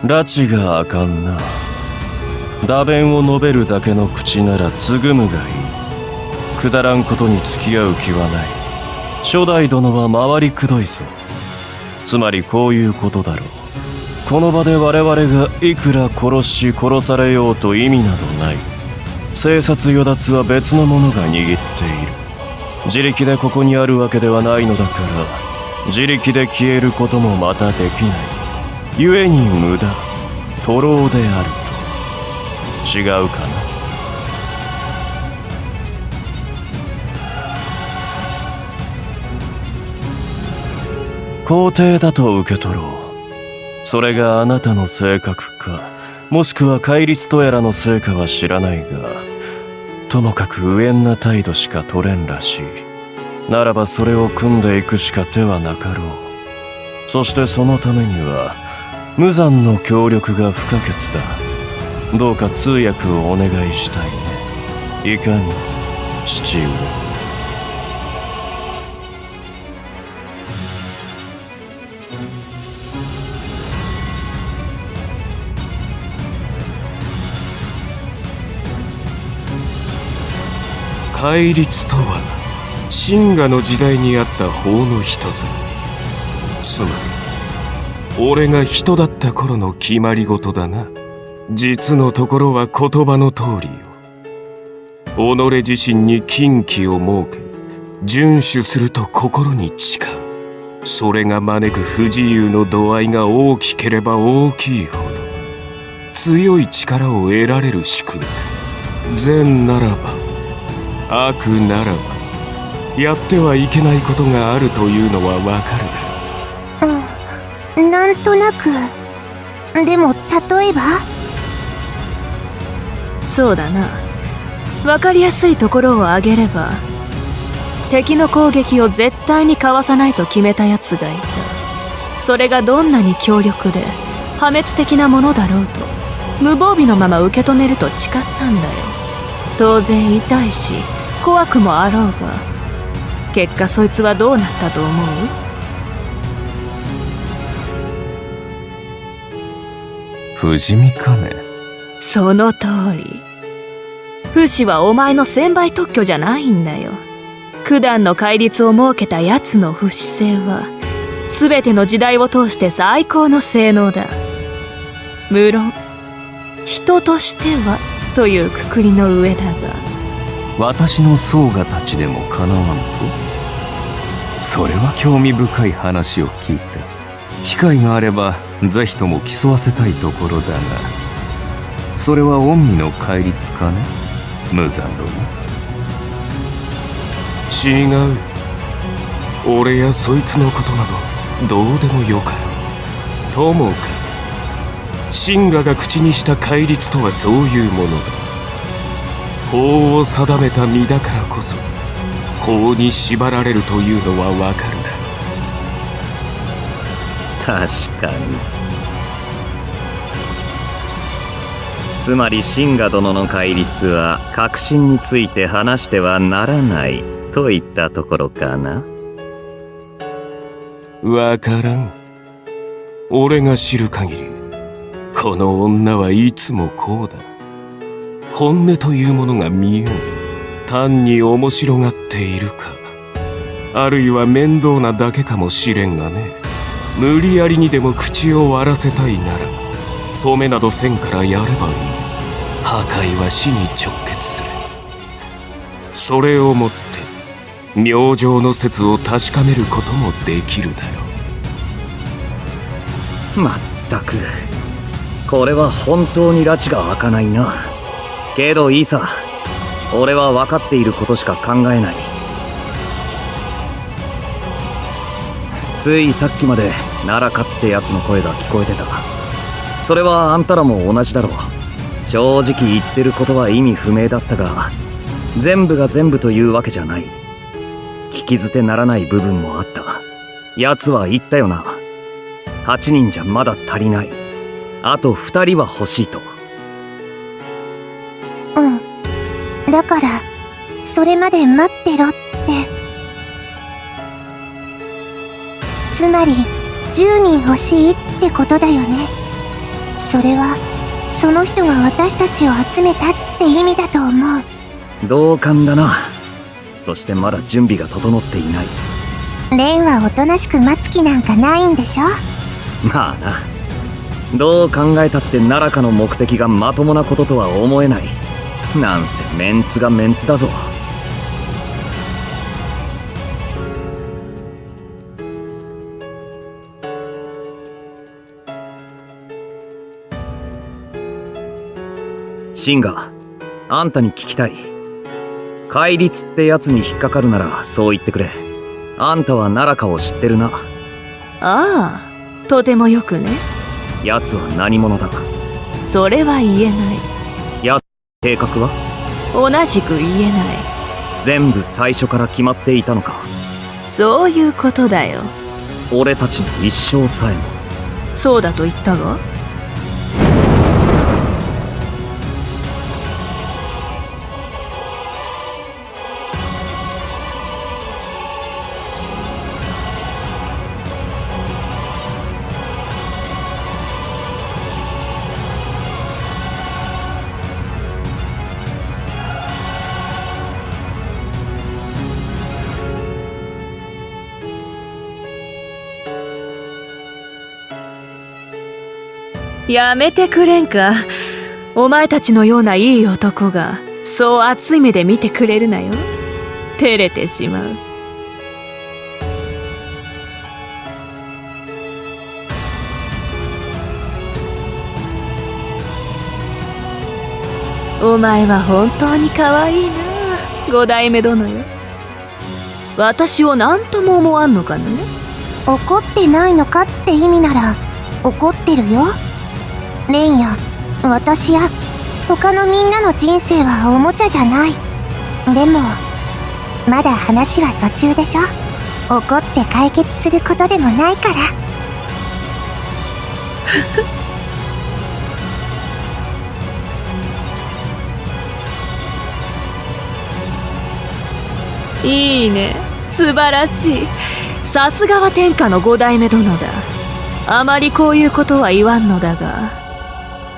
拉致があかんな。打弁を述べるだけの口ならつぐむがいい。くだらんことに付き合う気はない。初代殿は回りくどいぞ。つまりこういうことだろう。この場で我々がいくら殺し殺されようと意味などない。生殺与奪は別の者が握っている。自力でここにあるわけではないのだから、自力で消えることもまたできない。故に無駄、徒労であると。違うかな。肯定だと受け取ろう。それがあなたの性格か、もしくは戒律とやらのせいかは知らないが、ともかく無縁な態度しか取れんらしい。ならばそれを組んでいくしか手はなかろう。そしてそのためには無残の協力が不可欠だ。どうか通訳をお願いしたいね。いかに父上。戒律とは秦雅の時代にあった法の一つ。つまり俺が人だった頃の決まり事だな。実のところは言葉の通りよ。己自身に禁忌を設け遵守すると心に誓う。それが招く不自由の度合いが大きければ大きいほど強い力を得られる仕組みだ。善ならば悪ならばやってはいけないことがあるというのはわかるだろう。なんとなく。でも例えば。そうだな。わかりやすいところを挙げれば、敵の攻撃を絶対にかわさないと決めたやつがいた。それがどんなに強力で破滅的なものだろうと無防備のまま受け止めると誓ったんだよ。当然痛いし怖くもあろうが、結果そいつはどうなったと思う？不死身かね。その通り。不死はお前の専売特許じゃないんだよ。九段の戒律を設けた奴の不死性は全ての時代を通して最高の性能だ。無論人としてはというくくりの上だが、私の僧侶たちでもかなわんと。それは興味深い話を聞いた。機会があればぜひとも競わせたいところだが、それは御身の戒律かね、無惨殿。違う。俺やそいつのことなどどうでもよかろう。ともかく秦雅が口にした戒律とはそういうものだ。法を定めた身だからこそ法に縛られるというのはわかるだろう。確かに。つまり秦雅殿の戒律は革新について話してはならないといったところかな。わからん。俺が知る限りこの女はいつもこうだ。本音というものが見えない。単に面白がっているか、あるいは面倒なだけかもしれんがね。無理やりにでも口を割らせたいなら止めなどせんからやればいい。破壊は死に直結する。それをもって明星の説を確かめることもできるだろう。まったくこれは本当に拉致が開かないな。けどいいさ、俺は分かっていることしか考えない。ついさっきまで奈良かってやつの声が聞こえてた。それはあんたらも同じだろう。正直言ってることは意味不明だったが、全部が全部というわけじゃない。聞き捨てならない部分もあった。奴は言ったよな。8人じゃまだ足りない。あと2人は欲しいと。だからそれまで待ってろって。つまり10人欲しいってことだよね。それは、その人が私たちを集めたって意味だと思う。同感だな。そしてまだ準備が整っていない。レンはおとなしく待つ気なんかないんでしょ？まあな。どう考えたってナラカの目的がまともなこととは思えない。なんせメンツがメンツだぞ。シンガ、あんたに聞きたい。戒律ってやつに引っかかるならそう言ってくれ。あんたはナラカを知ってるな。ああ、とてもよくね。やつは何者だ。それは言えない。や、計画は同じく言えない。全部最初から決まっていたのか。そういうことだよ。俺たちの一生さえも。そうだと言ったが。やめてくれんか。お前たちのようないい男がそう熱い目で見てくれるなよ。照れてしまう。お前は本当に可愛いな、五代目殿よ。私を何とも思わんのかね。怒ってないのかって意味なら怒ってるよ。レンや私や他のみんなの人生はおもちゃじゃない。でもまだ話は途中でしょ。怒って解決することでもないから。いいね、素晴らしい。さすがは天下の五代目殿だ。あまりこういうことは言わんのだが、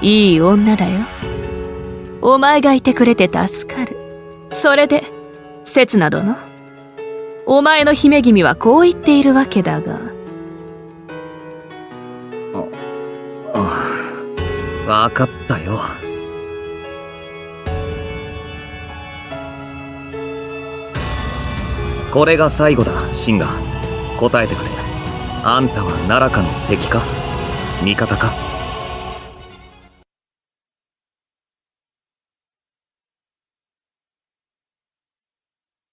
いい女だよ。お前がいてくれて助かる。それで刹那殿、お前の姫君はこう言っているわけだが。わかったよ。これが最後だ、シンガ。答えてくれ。あんたはナラカの敵か味方か。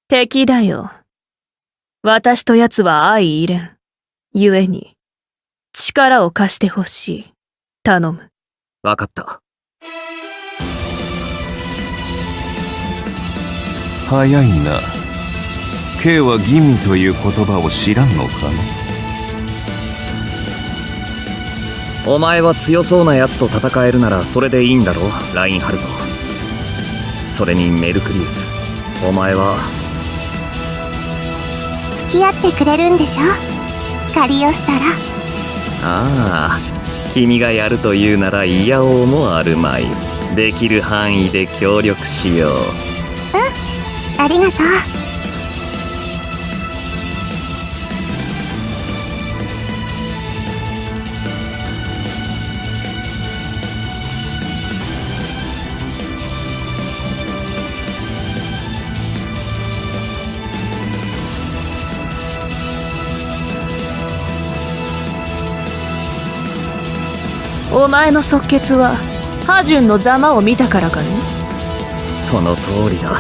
敵だよ。私と奴は相入れん。故に力を貸してほしい。頼む。わかった。早いな。K は吟味という言葉を知らんのかね。お前は強そうな奴と戦えるならそれでいいんだろう、ラインハルト。それにメルクリウス、お前は付き合ってくれるんでしょ、カリオスタラ。ああ、君がやるというなら嫌おうもあるまい。できる範囲で協力しよう。ありがとう。お前の即決はハジュンのざまを見たからかね。その通りだ。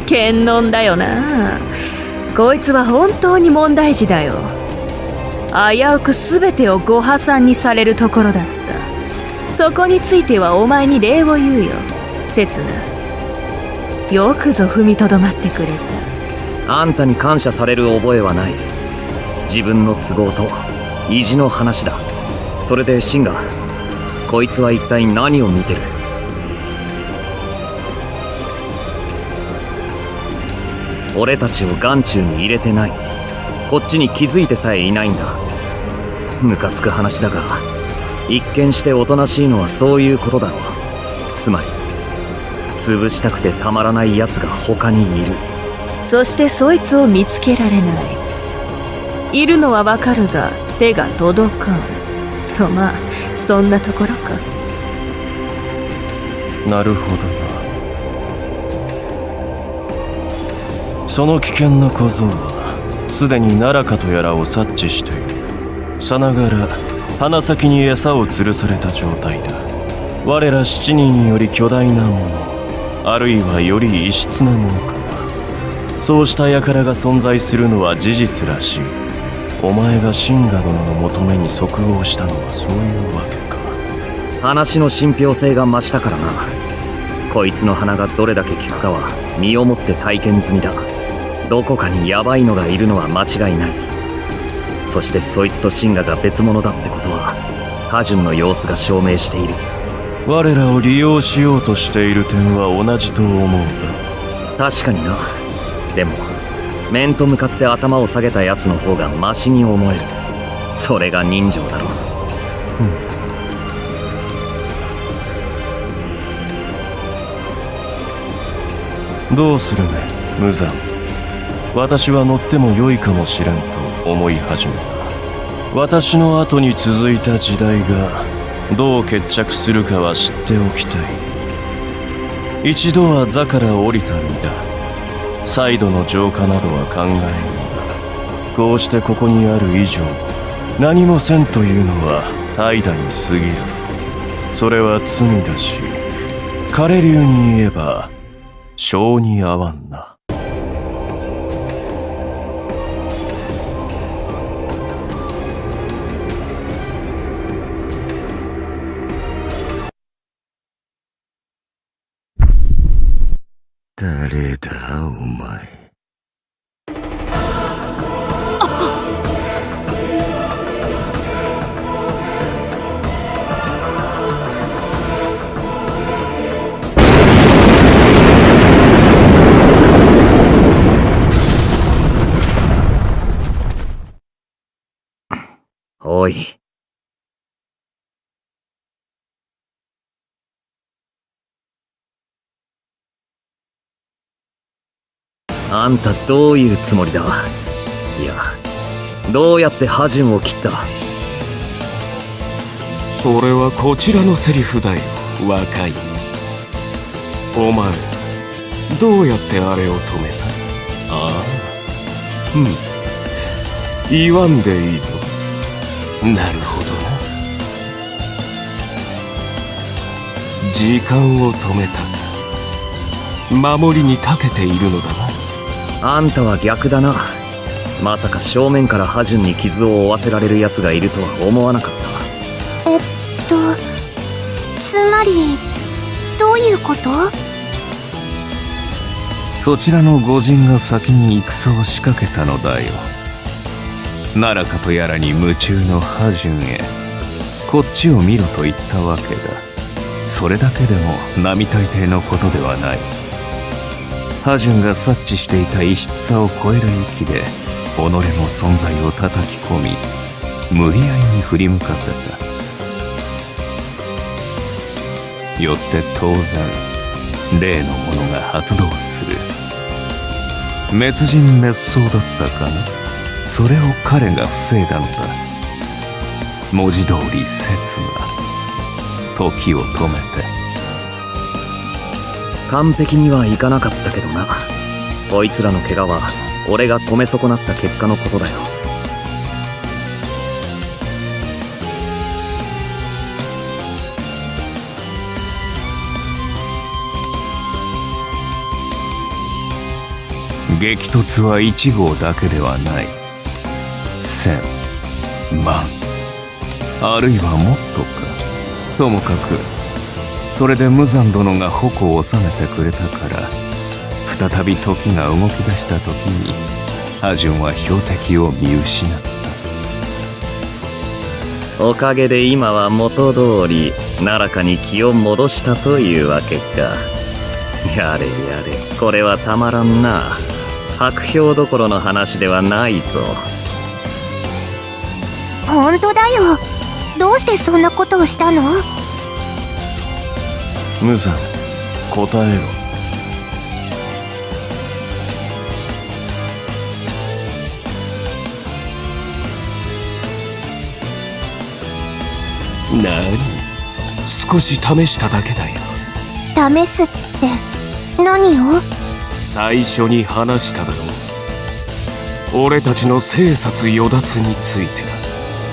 剣能だよな。こいつは本当に問題児だよ。危うく全てをご破算にされるところだった。そこについてはお前に礼を言うよ、刹那。よくぞ踏みとどまってくれあんたに感謝される覚えはない。自分の都合と意地の話だ。それでシンガ、こいつは一体何を見てる？俺たちを眼中に入れてない。こっちに気づいてさえいないんだ。ムカつく話だが、一見しておとなしいのはそういうことだろう。つまり潰したくてたまらない奴が他にいる。そしてそいつを見つけられない。いるのはわかるが手が届かんと、まあそんなところか。なるほどな。その危険な小僧はすでに奈良かとやらを察知している。さながら鼻先に餌を吊るされた状態だ。我ら7人より巨大なもの、あるいはより異質なものかな。そうした輩が存在するのは事実らしい。お前がシンガ殿の求めに即応したのはそういうわけか。話の信憑性が増したからな。こいつの鼻がどれだけ効くかは身をもって体験済みだ。どこかにヤバいのがいるのは間違いない。そしてそいつとシンガが別物だってことはハジュンの様子が証明している。我らを利用しようとしている点は同じと思う確かにな。でも面と向かって頭を下げたやつの方がマシに思える。それが人情だろう。どうするね、無惨。私は乗っても良いかもしれんと思い始めた。私の後に続いた時代がどう決着するかは知っておきたい。一度は座から降りた身だ。再度の浄化などは考えんが、こうしてここにある以上何もせんというのは怠惰に過ぎる。それは罪だし、彼流に言えば性に合わんな。誰だお前。おい。あんたどういうつもりだ？いや、どうやってハジュンを切った？それはこちらのセリフだよ、若い。お前、どうやってあれを止めた？ああ、言わんでいいぞ。なるほどな。時間を止めたか。守りに長けているのだな。あんたは逆だな。まさか正面からハジュンに傷を負わせられる奴がいるとは思わなかった。つまりどういうこと？そちらの御人が先に戦を仕掛けたのだよ。奈良かとやらに夢中のハジュンへ、こっちを見ろと言ったわけだ。それだけでも並大抵のことではない。ハジュンが察知していた異質さを超える域で己の存在を叩き込み、無理やりに振り向かせた。よって当然例のものが発動する。滅人滅相だったかな。それを彼が防いだのだ。文字通り刹那、時を止めて。完璧にはいかなかったけどな。こいつらの怪我は俺が止め損なった結果のことだよ。激突は1号だけではない。1000、万、あるいはもっとか。ともかくそれで無惨殿が矛を収めてくれたから再び時が動き出した時にハジョンは標的を見失った。おかげで今は元通り奈良かに気を戻したというわけか。やれやれ、これはたまらんな。白氷どころの話ではないぞ。本当だよ。どうしてそんなことをしたの？無惨、答えろ。なに、少し試しただけだよ。試すって何を？最初に話しただろう。俺たちの生殺与奪についてだ。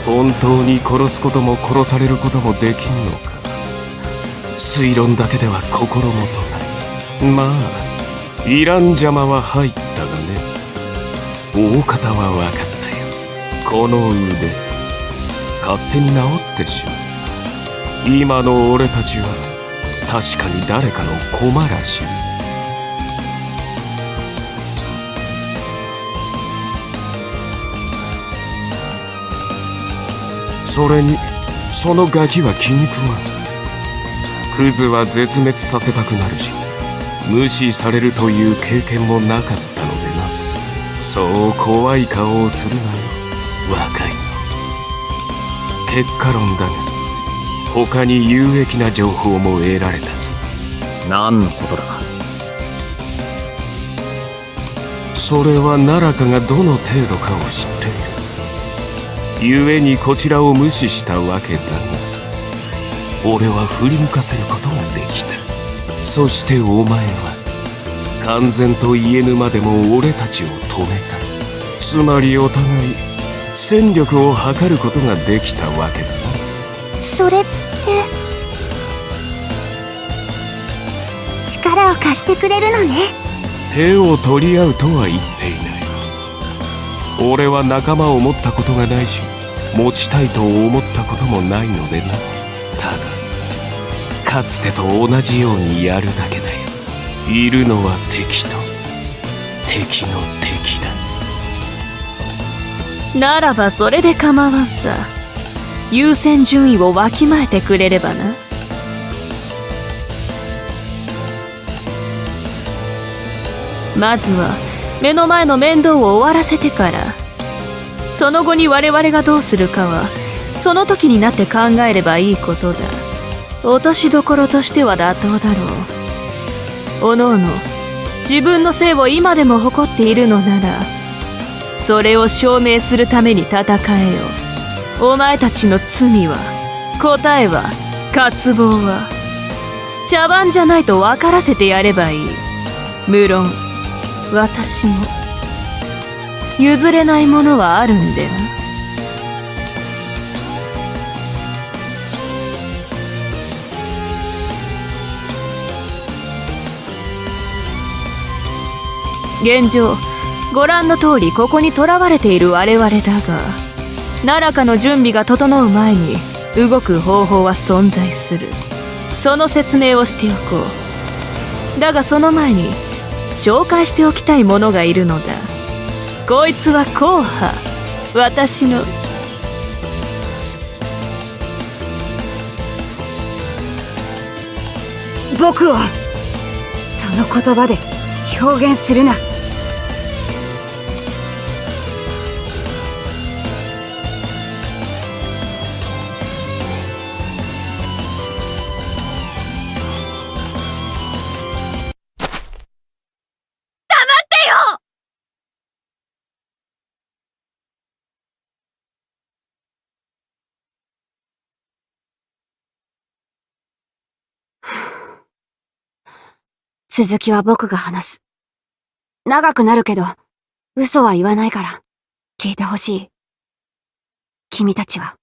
本当に殺すことも殺されることもできんのか。推論だけでは心もとない。まあいらん邪魔は入ったがね。大方は分かったよ。この腕勝手に治ってしまう。今の俺たちは確かに誰かの駒らしい。それにそのガキは気に食わん。クズは絶滅させたくなるし、無視されるという経験もなかったのでな。そう怖い顔をするなよ、若いの。結果論だが他に有益な情報も得られたぞ。何のことだ？それは奈良かがどの程度かを知っている。故にこちらを無視したわけだが、俺は振り向かせることができた。そしてお前は完全と言えぬまでも俺たちを止めた。つまりお互い戦力を測ることができたわけだな。それって力を貸してくれるのね。手を取り合うとは言っていない。俺は仲間を持ったことがないし、持ちたいと思ったこともないのでな。ただかつてと同じようにやるだけだよ。いるのは敵と敵の敵だ。ならばそれで構わんさ。優先順位をわきまえてくれればな。まずは目の前の面倒を終わらせてから、その後に我々がどうするかはその時になって考えればいいことだ。落としどころとしては妥当だろう。おのおの自分の性を今でも誇っているのなら、それを証明するために戦えよ。お前たちの罪は、答えは、渇望は茶番じゃないと分からせてやればいい。無論私も譲れないものはあるんでな。現状ご覧の通りここに囚われている我々だが、奈良かの準備が整う前に動く方法は存在する。その説明をしておこう。だがその前に紹介しておきたい者がいるのだ。こいつは硬派、私の僕をその言葉で表現するな。続きは僕が話す。長くなるけど、嘘は言わないから、聞いてほしい。君たちは、